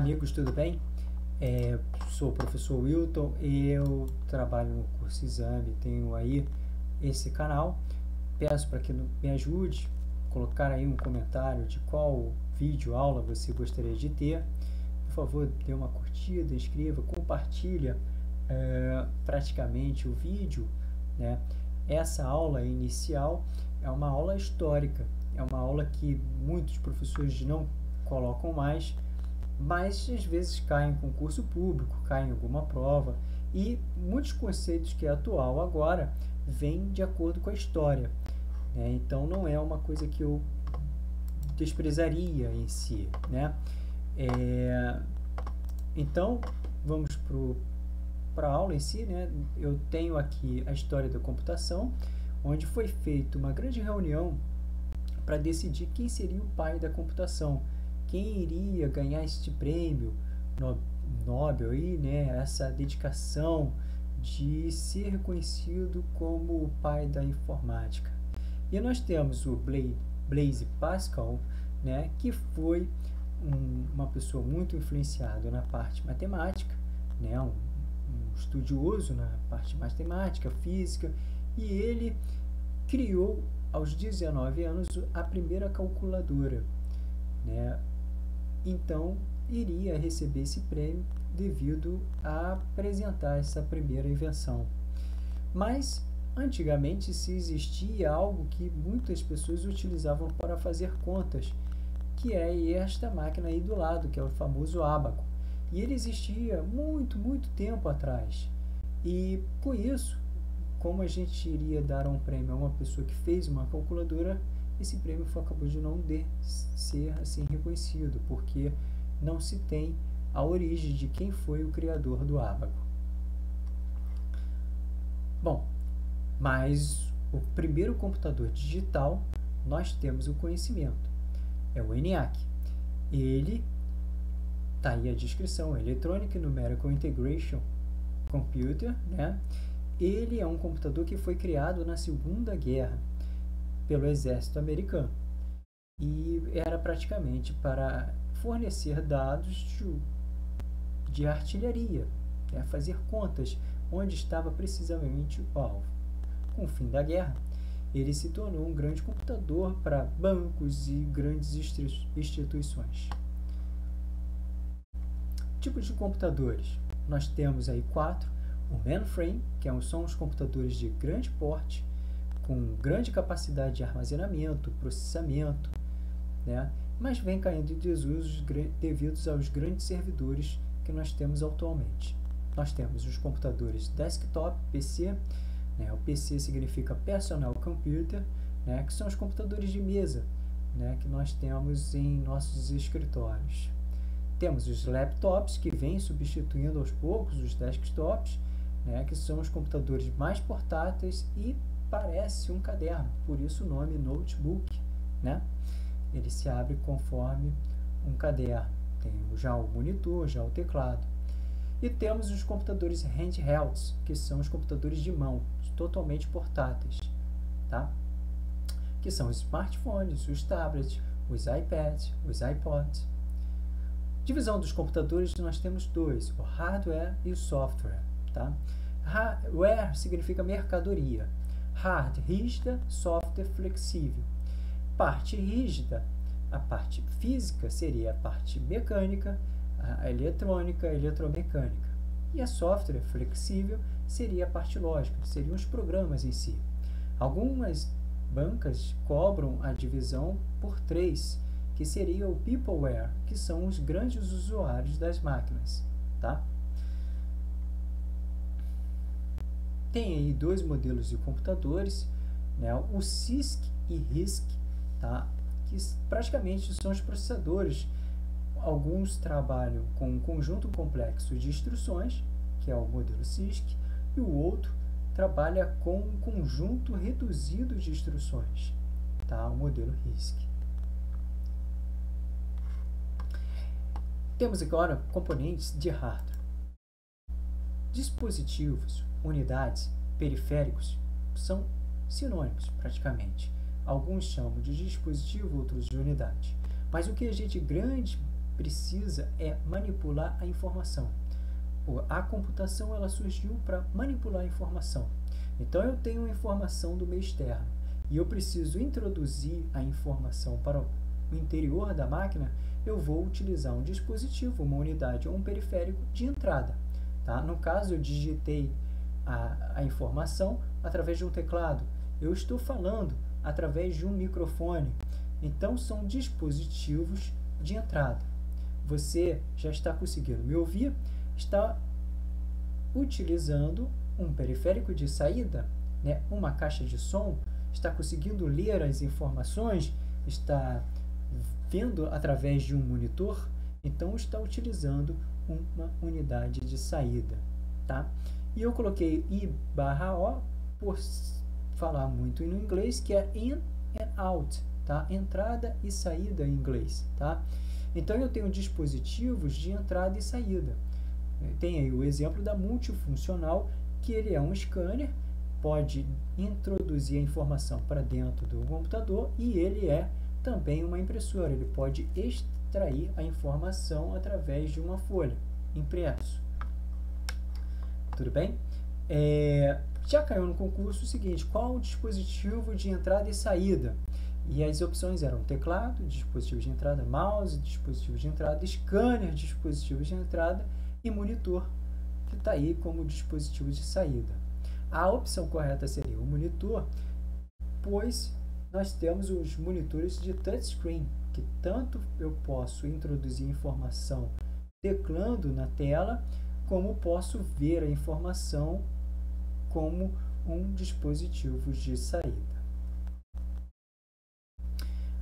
amigos, tudo bem? Sou o professor Wilton, eu trabalho no curso Exame, tenho aí esse canal. Peço para que me ajude, colocar aí um comentário de qual vídeo, aula você gostaria de ter. Por favor, dê uma curtida, inscreva, compartilha praticamente o vídeo, né? Essa aula inicial é uma aula histórica, é uma aula que muitos professores não colocam mais, mas às vezes cai em concurso público, cai em alguma prova, e muitos conceitos que é atual agora vêm de acordo com a história, né? Então não é uma coisa que eu desprezaria em si, né? Então vamos para a aula em si, né? Eu tenho aqui a história da computação, onde foi feita uma grande reunião para decidir quem seria o pai da computação, quem iria ganhar este prêmio Nobel aí, né? Essa dedicação de ser reconhecido como o pai da informática. E nós temos o Blaise Pascal, né? Que foi uma pessoa muito influenciada na parte matemática, né? Um estudioso na parte matemática, física, e ele criou aos 19 anos a primeira calculadora, né? Então iria receber esse prêmio devido a apresentar essa primeira invenção. Mas antigamente se existia algo que muitas pessoas utilizavam para fazer contas, que é esta máquina aí do lado, que é o famoso ábaco. E ele existia muito tempo atrás. E com isso, como a gente iria dar um prêmio a uma pessoa que fez uma calculadora, esse prêmio acabou de não ser assim reconhecido, porque não se tem a origem de quem foi o criador do ábaco. Bom, mas o primeiro computador digital nós temos o conhecimento, é o ENIAC. Ele está aí a descrição, Electronic Numerical Integration Computer, né? Ele é um computador que foi criado na Segunda Guerra pelo exército americano e era praticamente para fornecer dados de artilharia, né? Fazer contas onde estava precisamente o alvo. Com o fim da guerra, ele se tornou um grande computador para bancos e grandes instituições. Tipos de computadores, nós temos aí 4. O mainframe, que são os computadores de grande porte, com grande capacidade de armazenamento, processamento, né? Mas vem caindo em desuso devido aos grandes servidores que nós temos atualmente. Nós temos os computadores desktop, PC, né? O PC significa Personal Computer, né? Que são os computadores de mesa, né? Que nós temos em nossos escritórios. Temos os laptops, que vêm substituindo aos poucos os desktops, né? Que são os computadores mais portáteis e parece um caderno, por isso o nome notebook, né? Ele se abre conforme um caderno, tem já o monitor, já o teclado. E temos os computadores handhelds, que são os computadores de mão, totalmente portáteis, tá? Que são os smartphones, os tablets, os iPads, os iPods. Divisão dos computadores, nós temos 2, o hardware e o software, tá? Hardware significa mercadoria. Hard, rígida, software, flexível. Parte rígida, a parte física seria a parte mecânica, a eletrônica, a eletromecânica. E a software flexível seria a parte lógica, seriam os programas em si. Algumas bancas cobram a divisão por 3, que seria o peopleware, que são os grandes usuários das máquinas, tá? Tem aí 2 modelos de computadores, né? O CISC e RISC, tá? Que praticamente são os processadores. Alguns trabalham com um conjunto complexo de instruções, que é o modelo CISC, e o outro trabalha com um conjunto reduzido de instruções, tá? O modelo RISC. Temos agora componentes de hardware. Dispositivos, unidades, periféricos são sinônimos praticamente. Alguns chamam de dispositivo, outros de unidade. Mas o que a gente precisa é manipular a informação. A computação ela surgiu para manipular a informação. Então, eu tenho informação do meio externo e eu preciso introduzir a informação para o interior da máquina, eu vou utilizar um dispositivo, uma unidade ou um periférico de entrada. Tá? No caso, eu digitei a informação através de um teclado. Eu estou falando através de um microfone. Então, são dispositivos de entrada. Você já está conseguindo me ouvir? Está utilizando um periférico de saída, né? Uma caixa de som? Está conseguindo ler as informações? Está vendo através de um monitor? Então, está utilizando uma unidade de saída. Tá? E eu coloquei I/O por falar muito no inglês, que é in and out, tá? Entrada e saída em inglês, tá? Então, eu tenho dispositivos de entrada e saída. Tem aí o exemplo da multifuncional, que ele é um scanner, pode introduzir a informação para dentro do computador e ele é também uma impressora, ele pode extrair a informação através de uma folha, impresso. Tudo bem? Já caiu no concurso o seguinte, qual o dispositivo de entrada e saída? E as opções eram teclado, dispositivo de entrada, mouse, dispositivo de entrada, scanner, dispositivo de entrada e monitor, que está aí como dispositivo de saída. A opção correta seria o monitor, pois nós temos os monitores de touchscreen, que tanto eu posso introduzir informação teclando na tela, como posso ver a informação como um dispositivo de saída.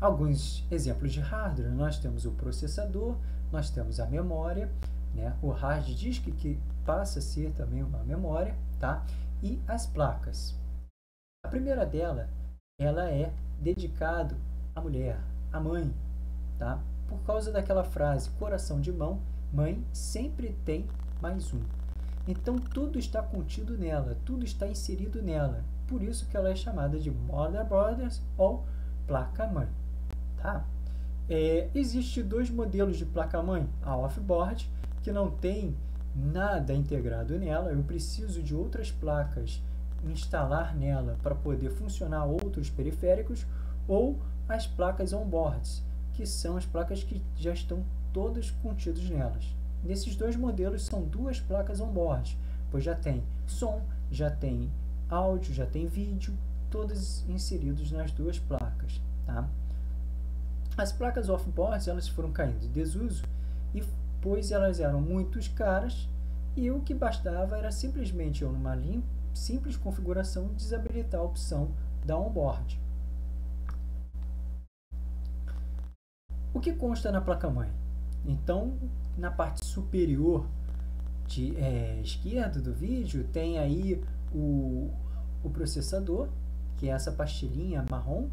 Alguns exemplos de hardware, nós temos o processador, nós temos a memória, né, o hard disk, que passa a ser também uma memória, tá? E as placas. A primeira dela, ela é dedicada à mulher, à mãe, tá? Por causa daquela frase, coração de mãe sempre tem mais um. Então, tudo está contido nela, tudo está inserido nela. Por isso que ela é chamada de motherboard ou placa-mãe. Tá? Existem dois modelos de placa-mãe. A off-board, que não tem nada integrado nela. Eu preciso de outras placas instalar nela para poder funcionar outros periféricos. Ou as placas on-boards, que são as placas que já estão todas contidas nelas. Nesses dois modelos são duas placas on-board, pois já tem som, já tem áudio, já tem vídeo, todos inseridos nas duas placas. Tá? As placas off-board elas foram caindo em desuso, pois elas eram muito caras e o que bastava era simplesmente eu, numa simples configuração, desabilitar a opção da on-board. O que consta na placa-mãe? Então, na parte superior esquerda do vídeo, tem aí o processador, que é essa pastilhinha marrom,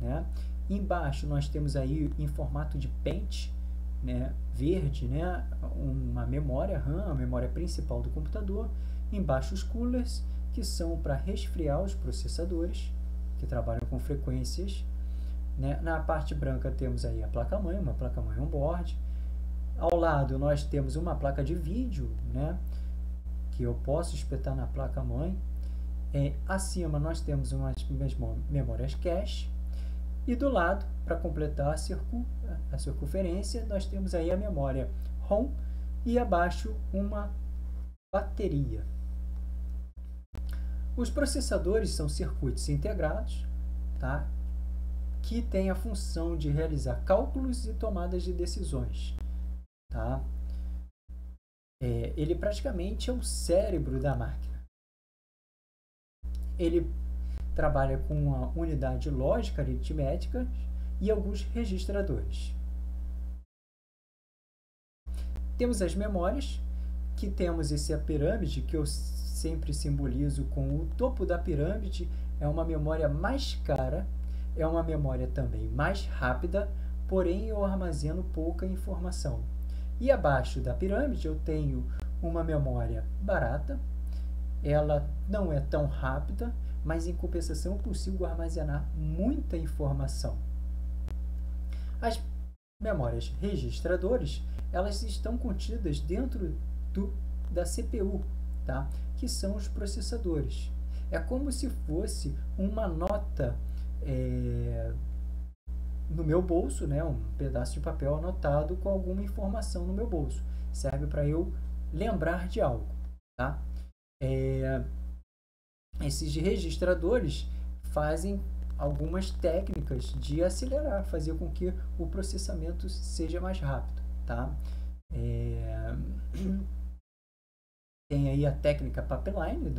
né? Embaixo nós temos aí em formato de pente, né, verde, né, uma memória RAM, a memória principal do computador. Embaixo os coolers, que são para resfriar os processadores, que trabalham com frequências. Né? Na parte branca temos aí a placa-mãe, uma placa-mãe on-board. Ao lado nós temos uma placa de vídeo, né, que eu posso espetar na placa-mãe. Acima nós temos umas memórias cache. E do lado, para completar a circunferência, nós temos aí a memória ROM e abaixo uma bateria. Os processadores são circuitos integrados, tá? Que têm a função de realizar cálculos e tomadas de decisões. Tá? Ele praticamente é o cérebro da máquina. Ele trabalha com uma unidade lógica aritmética e alguns registradores. Temos as memórias, que temos essa pirâmide, que eu sempre simbolizo com o topo da pirâmide, é uma memória mais cara, é uma memória também mais rápida, porém eu armazeno pouca informação. E abaixo da pirâmide eu tenho uma memória barata, ela não é tão rápida, mas em compensação eu consigo armazenar muita informação. As memórias registradores, elas estão contidas dentro da CPU, tá? Que são os processadores. É como se fosse uma nota no meu bolso, né? Um pedaço de papel anotado com alguma informação no meu bolso. Serve para eu lembrar de algo, tá? Esses registradores fazem algumas técnicas de acelerar, fazer com que o processamento seja mais rápido, tá? Tem aí a técnica pipeline,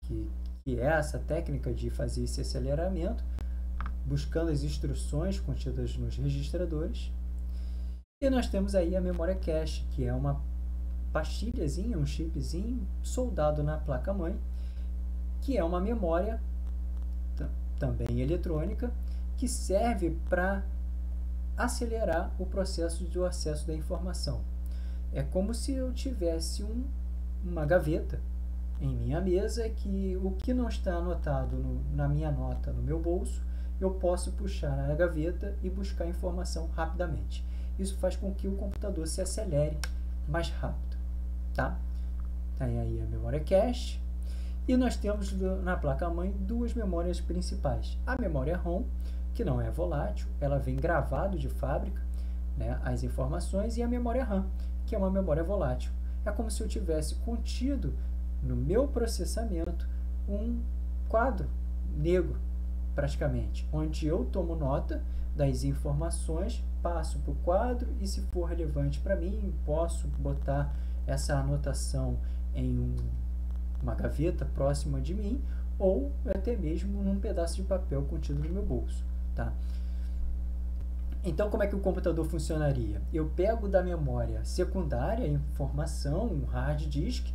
que é essa técnica de fazer esse aceleramento, buscando as instruções contidas nos registradores. E nós temos aí a memória cache, que é uma pastilhazinha, um chipzinho soldado na placa-mãe, que é uma memória também eletrônica, que serve para acelerar o processo de acesso da informação. É como se eu tivesse uma gaveta em minha mesa, que o que não está anotado na minha nota no meu bolso, eu posso puxar a gaveta e buscar informação rapidamente. Isso faz com que o computador se acelere mais rápido, tá? Tem aí a memória cache. E nós temos na placa-mãe duas memórias principais. A memória ROM, que não é volátil, ela vem gravado de fábrica, né, as informações, e a memória RAM, que é uma memória volátil. É como se eu tivesse contido no meu processamento um quadro negro, praticamente, onde eu tomo nota das informações, passo para o quadro e, se for relevante para mim, posso botar essa anotação em uma gaveta próxima de mim, ou até mesmo num pedaço de papel contido no meu bolso, tá? Então, como é que o computador funcionaria? Eu pego da memória secundária a informação, um hard disk,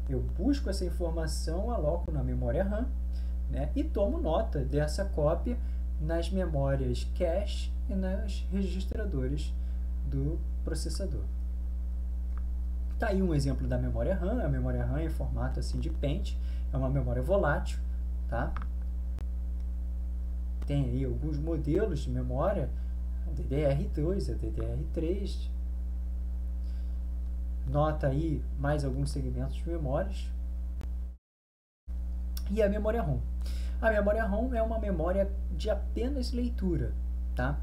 eu busco essa informação, aloco na memória RAM, né, e tomo nota dessa cópia nas memórias cache e nas registradores do processador. Tá aí um exemplo da memória RAM. A memória RAM é em formato assim de pente, é uma memória volátil, tá? Tem aí alguns modelos de memória, a DDR2, a DDR3. Nota aí mais alguns segmentos de memórias. E a memória ROM. A memória ROM é uma memória de apenas leitura, tá?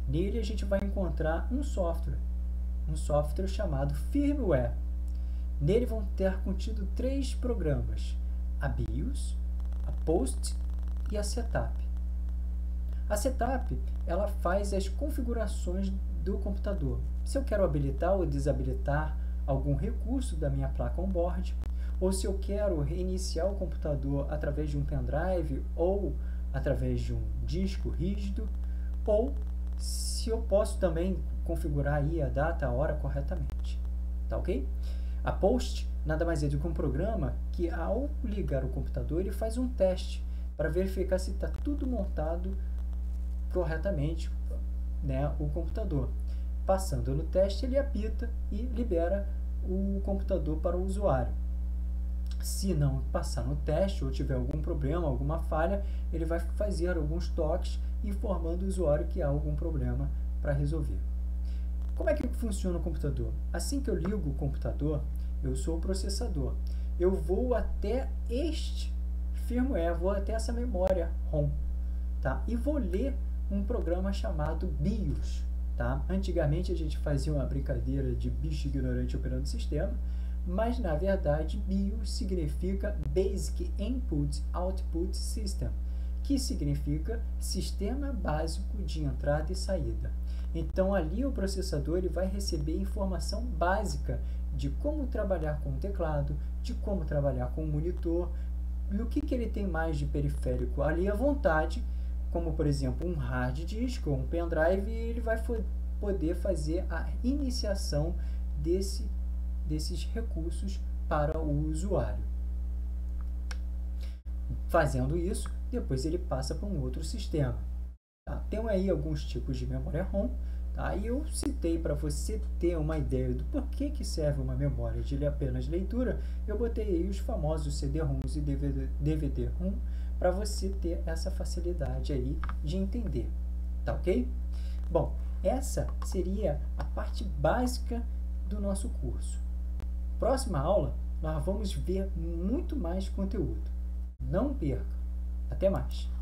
Nele a gente vai encontrar um software chamado firmware. Nele vão ter contido 3 programas: a BIOS, a POST e a Setup. A Setup, ela faz as configurações do computador. Se eu quero habilitar ou desabilitar algum recurso da minha placa on-board, ou se eu quero reiniciar o computador através de um pendrive ou através de um disco rígido, ou se eu posso também configurar aí a data, a hora corretamente, tá ok? A POST nada mais é do que um programa que, ao ligar o computador, ele faz um teste para verificar se está tudo montado corretamente, né, o computador. Passando no teste, ele apita e libera o computador para o usuário. Se não passar no teste ou tiver algum problema, alguma falha, ele vai fazer alguns toques informando o usuário que há algum problema para resolver. Como é que funciona o computador? Assim que eu ligo o computador, eu sou o processador. Eu vou até este firmware, vou até essa memória ROM, tá? E vou ler um programa chamado BIOS, tá? Antigamente a gente fazia uma brincadeira de bicho ignorante operando sistema, mas na verdade BIOS significa Basic Input Output System, que significa Sistema Básico de Entrada e Saída. Então ali o processador ele vai receber informação básica de como trabalhar com o teclado, de como trabalhar com o monitor, e o que ele tem mais de periférico ali à vontade, como por exemplo um hard disk ou um pendrive, e ele vai poder fazer a iniciação desses recursos para o usuário. Fazendo isso, depois ele passa para um outro sistema. Tá? Tem aí alguns tipos de memória ROM, tá? E eu citei para você ter uma ideia do porquê que serve uma memória de apenas leitura. Eu botei aí os famosos CD-ROMs e DVD-ROM para você ter essa facilidade aí de entender, tá ok? Bom, essa seria a parte básica do nosso curso. Próxima aula, nós vamos ver muito mais conteúdo. Não perca! Até mais!